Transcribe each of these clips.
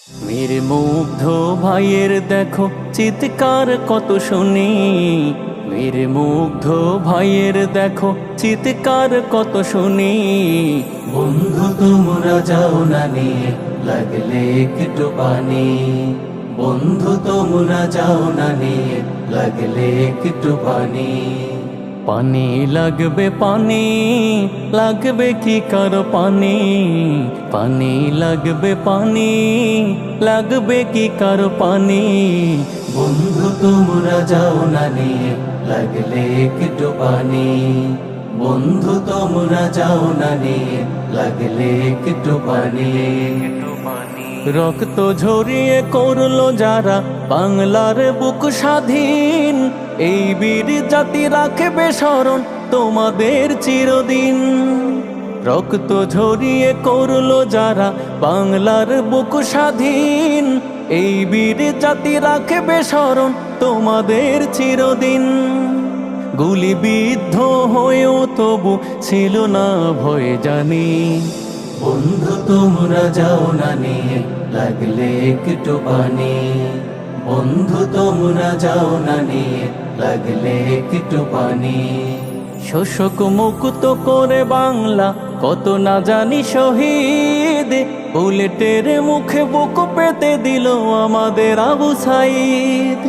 মেরে মুগ্ধ ভাইয়ের দেখো চিৎকার কত শুনি, মেরে মুগ্ধ ভাইয়ের দেখো চিৎকার কত শুনি। বন্ধু তোমরা যাও না নিয়ে লাগলে একটু পানি, বন্ধু তোমরা যাও না নিয়ে লাগলে একটু পানি। পানি লাগবে পানি, লাগবে কি কারো পানি, পানি লাগবে পানি, লাগবে কি কারো পানি। বন্ধু তোমরা যাও না নিয়ে লাগলে একটু পানি, বন্ধু তোমরা যাও না নিয়ে লাগলে একটু পানি। রক্ত ঝরিয়ে করলো যারা বাংলার বুক স্বাধীন, এই বীর জাতি রাখবে স্মরণ তোমাদের চিরদিন। রক্ত ঝরিয়ে করলো যারা বাংলার বুক স্বাধীন, এই বীর জাতি রাখবে স্মরণ তোমাদের চিরদিন। গুলিবিদ্ধ হয়েও তবু ছিল না ভয় জানি। বন্ধু তোমরা যাও না নিয়ে লাগলে একটু পানি, বন্ধু তোমরা যাও না নিয়ে লাগলে একটু পানি। শোষক মুক্ত করে বাংলা কত না জানি শহীদ, বুলেটের মুখে বুক পেতে দিল আমাদের আবু সাইদ।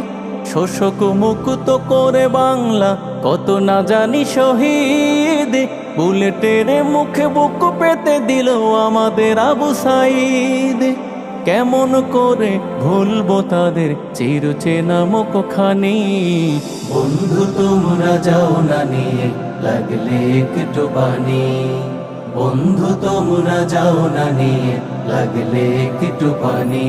শোষক মুক্ত করে বাংলা কত না জানি শহীদ, বুলেটের মুখে বুক পেতে দিল আমাদের আবু সাইদ। কেমন করে ভুলবো তাদের চিরচেনা মুখখানি। বন্ধু তোমরা যাও না নিয়ে লাগলে একটু পানি, বন্ধু তোমরা যাও না নিয়ে লাগলে একটু পানি।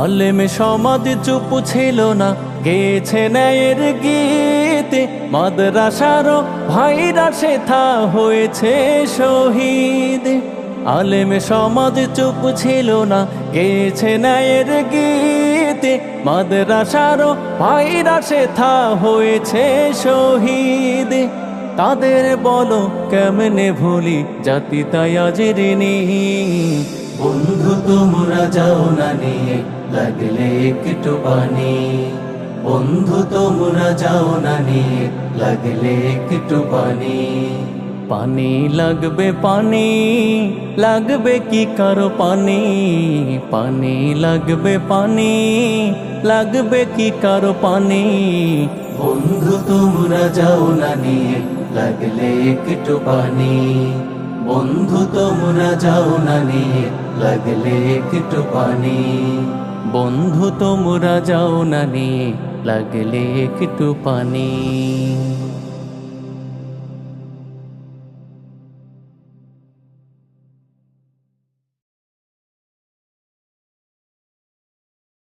আলেমে সমাজ চুপ ছিল না, গেয়েছে ন্যায়ের গীত, মাদ্রাসারও ভাইরা সেথা হয়েছে শহীদ। আলেমে সমাজ চুপ ছিল না, গেয়েছে ন্যায়ের গীত, মাদ্রাসারও ভাইরা সেথা হয়েছে শহীদ। তাদের বলো কেমনে ভুলি জাতি তাই আজ ঋণী। বন্ধু তোমরা যাও না নিয়ে লাগলে একটু পানি, বন্ধু তোমরা যাও না নিয়ে লাগলে একটু পানি। পানি লাগবে পানি, লাগবে কি কারো পানি, পানি লাগবে পানি, লাগবে কি কারো পানি। বন্ধু তোমরা যাও না নিয়ে লাগলে একটু পানি, বন্ধু তোমরা যাও না নিয়ে লাগলে একটু পানি। বন্ধু তোমরা যাও না নিয়ে লাগলে একটু পানি।